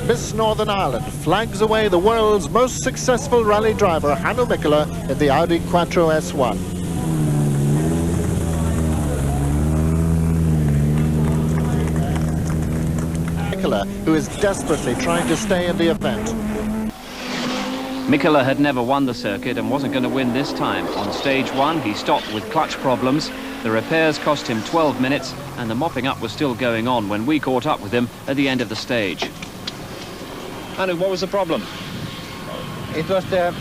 Miss Northern Ireland flags away the world's most successful rally driver, Hannu Mikkola, in the Audi Quattro S1. Mikkola, who is desperately trying to stay in the event. Mikkola had never won the circuit and wasn't going to win this time. On stage 1, he stopped with clutch problems. The repairs cost him 12 minutes, and the mopping up was still going on when we caught up with him at the end of the stage. Hannu, what was the problem? It was the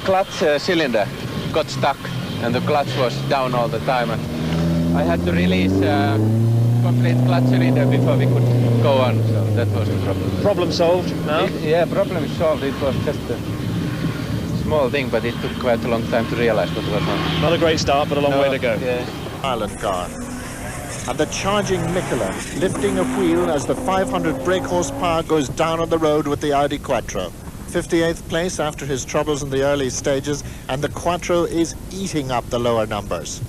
clutch cylinder got stuck, and the clutch was down all the time. And I had to release complete clutch cylinder before we could go on, so that was the problem. Problem solved now? Yeah, problem is solved. It was just a small thing, but it took quite a long time to realize what was wrong. Not a great start, but a long way to go. Yeah. Ireland car. And the charging Mikkola lifting a wheel as the 500 brake horsepower goes down on the road with the Audi Quattro. 58th place after his troubles in the early stages, and the Quattro is eating up the lower numbers.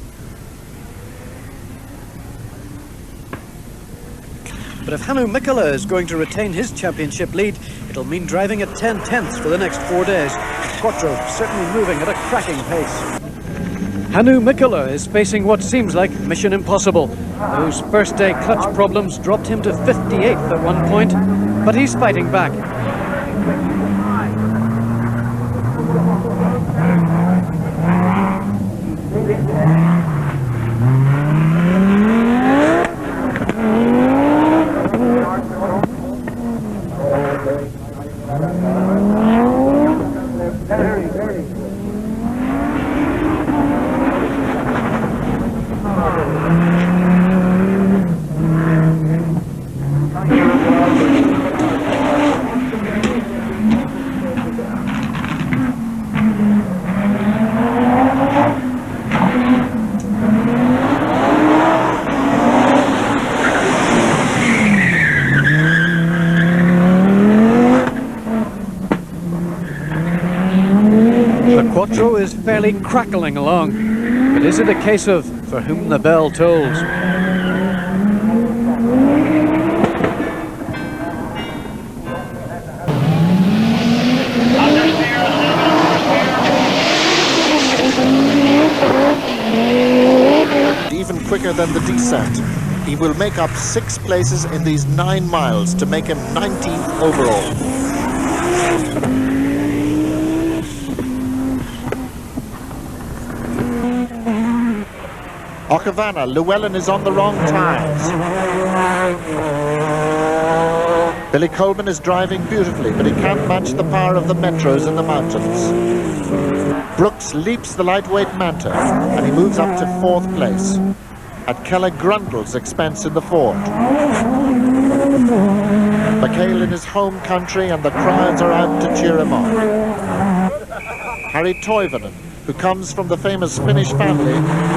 But if Hannu Mikkola is going to retain his championship lead, it'll mean driving at 10/10 for the next 4 days. Quattro certainly moving at a cracking pace. Hannu Mikkola is facing what seems like mission impossible. Those first day clutch problems dropped him to 58th at one point, but he's fighting back. The Quattro is fairly crackling along, but is it a case of for whom the bell tolls? Even quicker than the descent. He will make up 6 places in these 9 miles to make him 19th overall. Okavana, Llewellyn is on the wrong tyres. Billy Coleman is driving beautifully, but he can't match the power of the Metros in the mountains. Brooks leaps the lightweight Manta, and he moves up to 4th place, at Keller Grundle's expense in the Ford. McHale in his home country, and the crowds are out to cheer him on. Harry Toivonen, who comes from the famous Finnish family,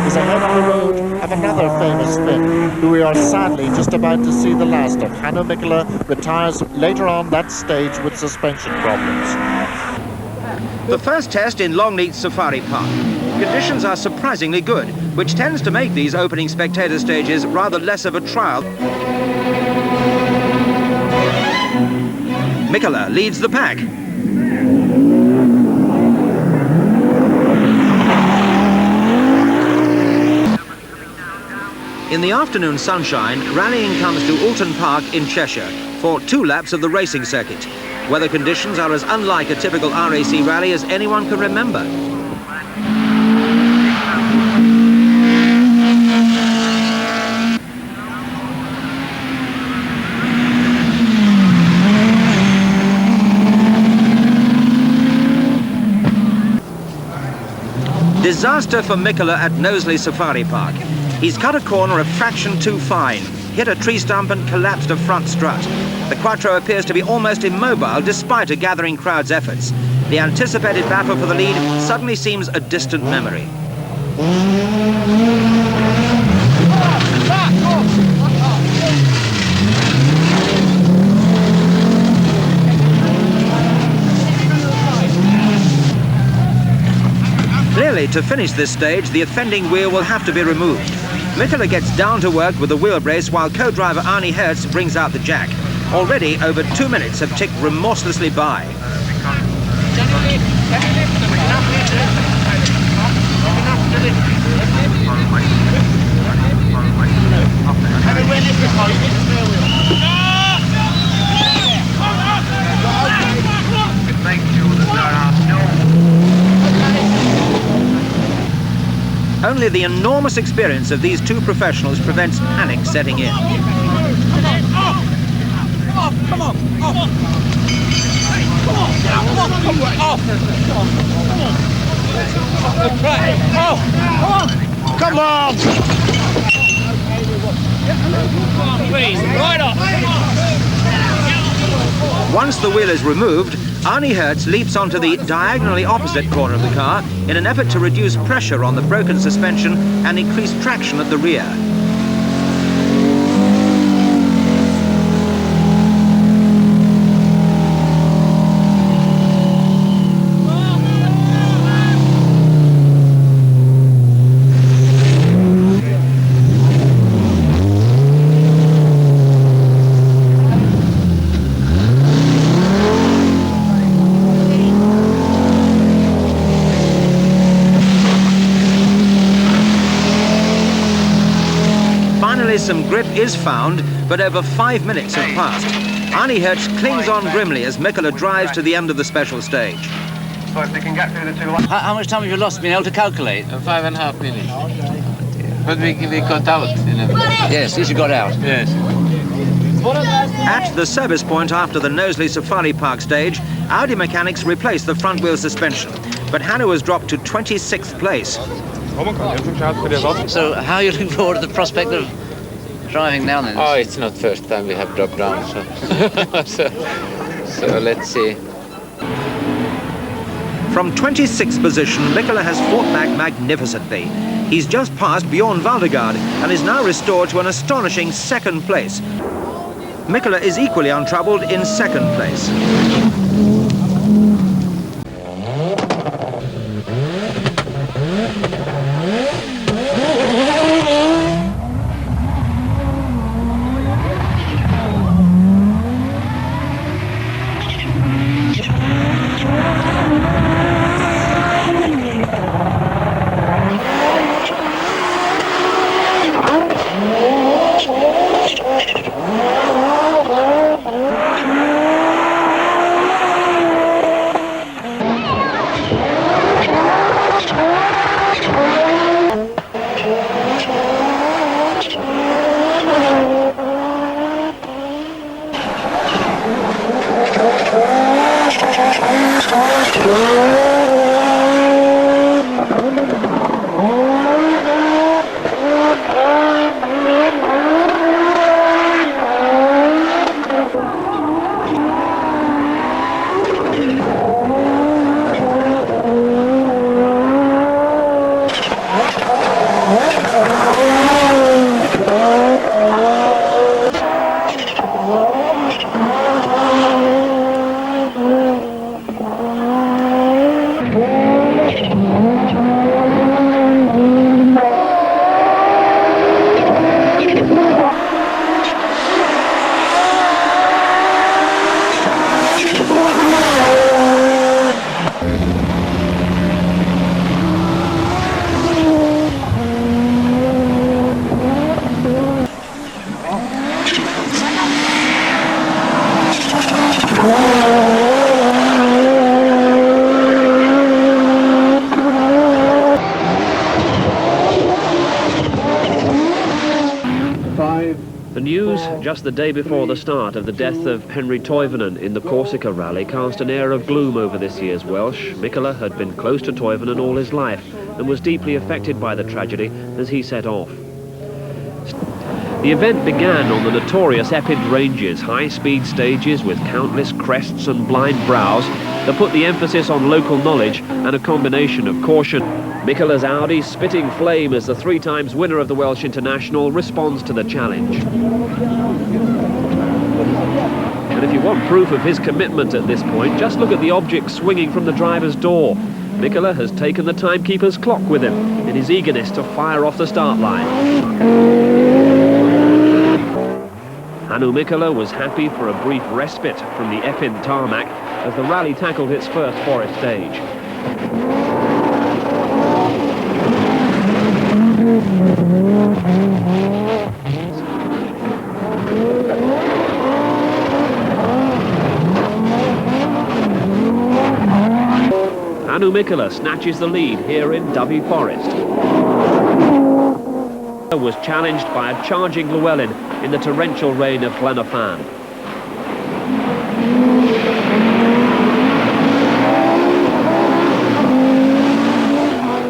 is ahead on the road of another famous Finn, who we are sadly just about to see the last of. Hannu Mikkola retires later on that stage with suspension problems. The first test in Longleat Safari Park. Conditions are surprisingly good, which tends to make these opening spectator stages rather less of a trial. Mikkola leads the pack. In the afternoon sunshine, rallying comes to Alton Park in Cheshire for 2 laps of the racing circuit. Weather conditions are as unlike a typical RAC rally as anyone can remember. Disaster for Mikkola at Knowsley Safari Park. He's cut a corner a fraction too fine, hit a tree stump and collapsed a front strut. The Quattro appears to be almost immobile despite a gathering crowd's efforts. The anticipated battle for the lead suddenly seems a distant memory. Clearly, to finish this stage, the offending wheel will have to be removed. Mikkola gets down to work with the wheel brace while co-driver Arnie Hertz brings out the jack. Already over 2 minutes have ticked remorselessly by. Only the enormous experience of these two professionals prevents panic setting in. Come on! Once the wheel is removed, Arnie Hertz leaps onto the diagonally opposite corner of the car in an effort to reduce pressure on the broken suspension and increase traction at the rear. Some grip is found, but over 5 minutes have passed. Arnie Hertz clings on grimly as Mikkola drives to the end of the special stage. So if they can get through the two lines. How much time have you lost being able to calculate? 5.5 minutes. But we got out. Yes, you got out. Yes. At the service point after the Knowsley Safari Park stage, Audi mechanics replaced the front wheel suspension, but Hannu has dropped to 26th place. So how are you looking forward to the prospect of driving down then? Oh, it's not first time we have dropped down, so, so let's see. From 26th position, Mikkola has fought back magnificently. He's just passed Bjorn Valdegaard and is now restored to an astonishing 2nd place. Mikkola is equally untroubled in 2nd place. The news just the day before the start of the death of Henry Toivonen in the Corsica rally cast an air of gloom over this year's Welsh. Mikkola had been close to Toivonen all his life and was deeply affected by the tragedy as he set off. The event began on the notorious Epid Ranges, high-speed stages with countless crests and blind brows that put the emphasis on local knowledge and a combination of caution. Mikkola's Audi, spitting flame as the 3 times winner of the Welsh International, responds to the challenge. And if you want proof of his commitment at this point, just look at the object swinging from the driver's door. Mikkola has taken the timekeeper's clock with him in his eagerness to fire off the start line. Hannu Mikkola was happy for a brief respite from the Epping tarmac as the rally tackled its first forest stage. Hannu Mikkola snatches the lead here in Dyfi Forest. Was challenged by a charging Llewellyn in the torrential rain of Glenafan.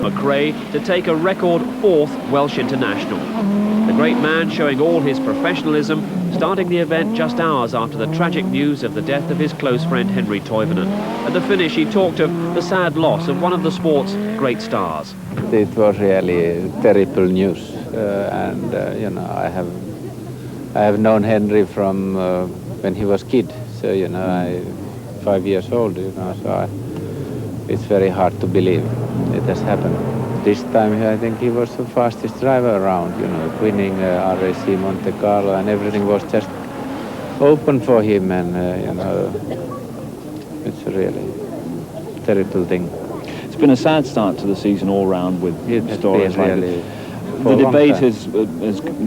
McRae to take a record 4th Welsh international. The great man showing all his professionalism, starting the event just hours after the tragic news of the death of his close friend Henry Toivonen. At the finish he talked of the sad loss of one of the sport's great stars. It was really terrible news. You know, I have known Henry from when he was kid, so you know, 5 years old, you know, so it's very hard to believe it has happened. This time I think he was the fastest driver around, you know, winning RAC Monte Carlo, and everything was just open for him, and you know, it's a really terrible thing. It's been a sad start to the season all round with stories like really the debate is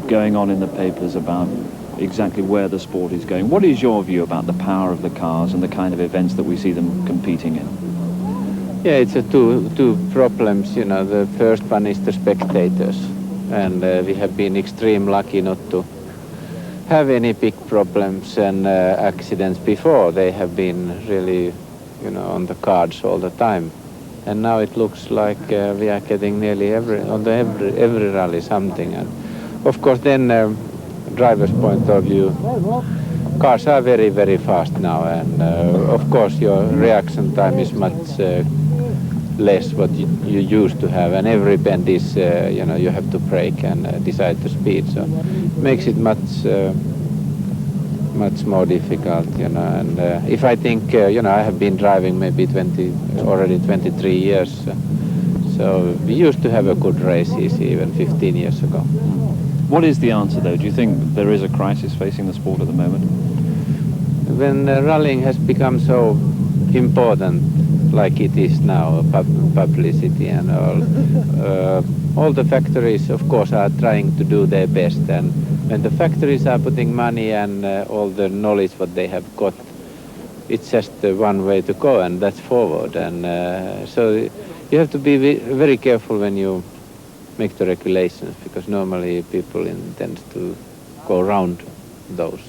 going on in the papers about exactly where the sport is going. What is your view about the power of the cars and the kind of events that we see them competing in? Yeah, it's two problems. You know, the first one is the spectators, and we have been extremely lucky not to have any big problems and accidents before. They have been really, you know, on the cards all the time. And now it looks like we are getting nearly every rally something. And of course, then driver's point of view, cars are very, very fast now, and of course your reaction time is much less what you used to have, and every bend is, you know, you have to brake and decide the speed, so it makes it much more difficult, you know. And if I think, you know, I have been driving maybe already 23 years, so we used to have a good races even 15 years ago. What is the answer, though? Do you think there is a crisis facing the sport at the moment? When rallying has become so important, like it is now, publicity and all the factories, of course, are trying to do their best, and when the factories are putting money and all the knowledge what they have got, it's just one way to go, and that's forward. And so you have to be very careful when you make the regulations, because normally people intend to go around those.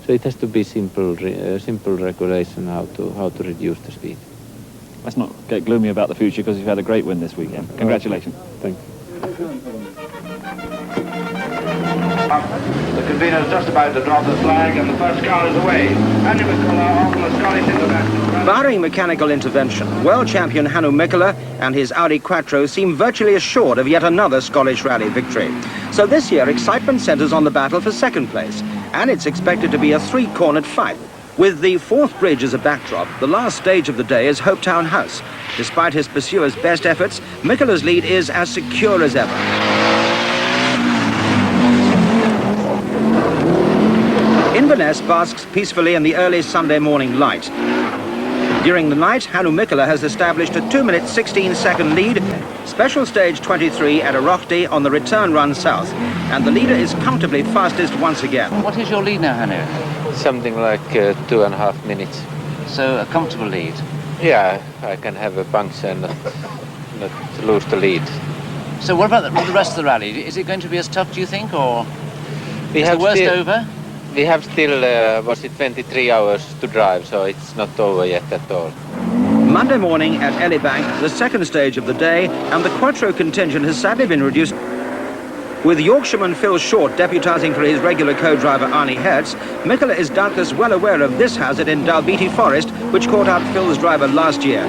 So it has to be simple regulation how to reduce the speed. Let's not get gloomy about the future, because you've had a great win this weekend. Congratulations. Thank you. The convener is just about to drop the flag, and the first car is away. Hannu Mikkola on the Scottish International. Barring mechanical intervention, world champion Hannu Mikkola and his Audi Quattro seem virtually assured of yet another Scottish rally victory. So this year, excitement centres on the battle for second place, and it's expected to be a three-cornered fight. With the Forth Bridge as a backdrop, the last stage of the day is Hopetown House. Despite his pursuer's best efforts, Mikkola's lead is as secure as ever. Inverness basks peacefully in the early Sunday morning light. During the night, Hannu Mikkola has established a 2-minute 16-second lead. Special stage 23 at Arochty on the return run south, and the leader is comfortably fastest once again. What is your lead now, Hannu? Something like 2.5 minutes. So a comfortable lead. Yeah, I can have a puncture and not lose the lead. So what about the rest of the rally? Is it going to be as tough, do you think, or We is have the worst still, over? We have still, 23 hours to drive, so it's not over yet at all. Monday morning at Elibank, the second stage of the day, and the Quattro contingent has sadly been reduced. With Yorkshireman Phil Short deputising for his regular co-driver Arnie Hertz, Mikkola is doubtless well aware of this hazard in Dalbeattie Forest, which caught out Phil's driver last year.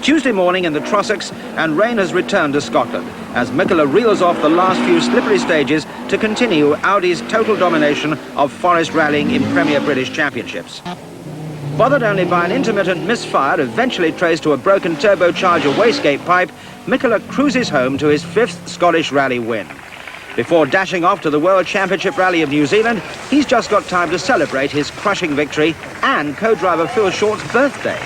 Tuesday morning in the Trossachs, and rain has returned to Scotland as Mikkola reels off the last few slippery stages to continue Audi's total domination of forest rallying in Premier British Championships. Bothered only by an intermittent misfire eventually traced to a broken turbocharger wastegate pipe, Mikkola cruises home to his 5th Scottish rally win. Before dashing off to the World Championship Rally of New Zealand, he's just got time to celebrate his crushing victory and co-driver Phil Short's birthday.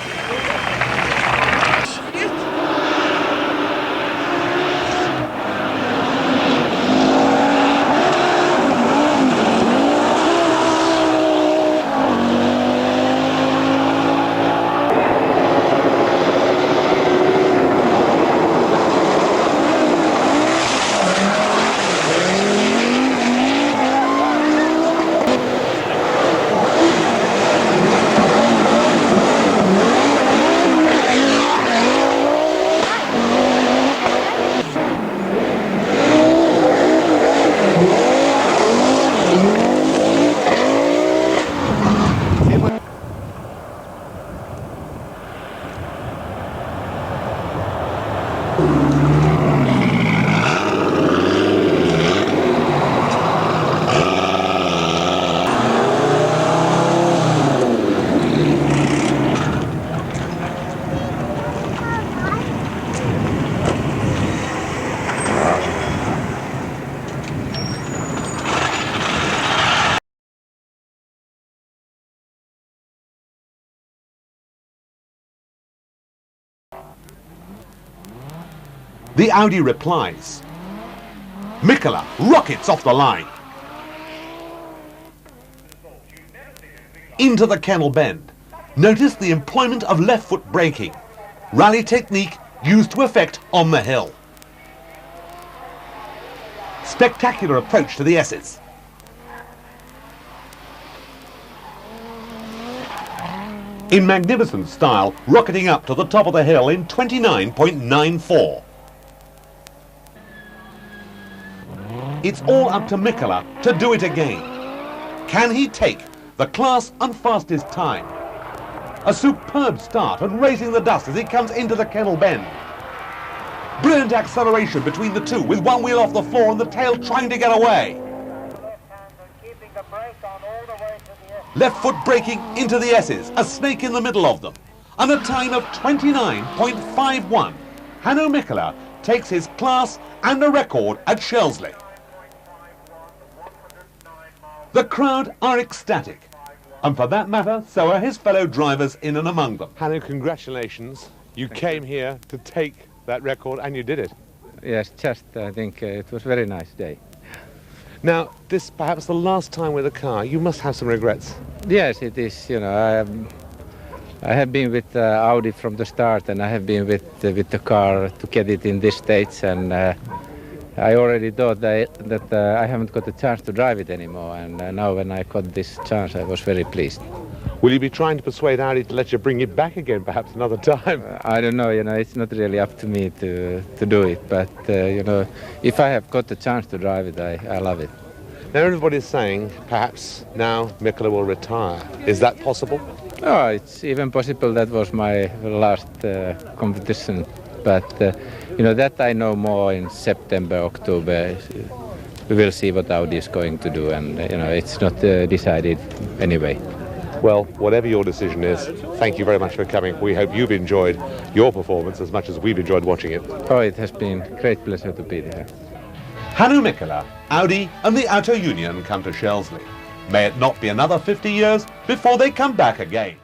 The Audi replies. Mikkola rockets off the line. Into the kennel bend. Notice the employment of left foot braking. Rally technique used to effect on the hill. Spectacular approach to the S's. In magnificent style, rocketing up to the top of the hill in 29.94. It's all up to Mikkola to do it again. Can he take the class and fastest time? A superb start and raising the dust as he comes into the kennel bend. Brilliant acceleration between the two with one wheel off the floor and the tail trying to get away. Left foot braking into the S's, a snake in the middle of them. And a time of 29.51. Hannu Mikkola takes his class and a record at Shelsley. The crowd are ecstatic, and for that matter, so are his fellow drivers in and among them. Hannu, congratulations. You came here to take that record, and you did it. Yes, I think it was a very nice day. Now, this perhaps the last time with a car. You must have some regrets. Yes, it is. You know, I have been with Audi from the start, and I have been with the car to get it in this stage, and I already thought that I haven't got the chance to drive it anymore, and now when I got this chance, I was very pleased. Will you be trying to persuade Audi to let you bring it back again, perhaps another time? I don't know, you know, it's not really up to me to do it, but, you know, if I have got the chance to drive it, I love it. Now everybody's saying perhaps now Mikkola will retire. Is that possible? Oh, it's even possible. That was my last competition, but you know, that I know more in September, October. We will see what Audi is going to do, and you know, it's not decided anyway. Well, whatever your decision is, thank you very much for coming. We hope you've enjoyed your performance as much as we've enjoyed watching it. Oh, it has been a great pleasure to be there. Hannu Mikkola, Audi and the Auto Union come to Shelsley. May it not be another 50 years before they come back again.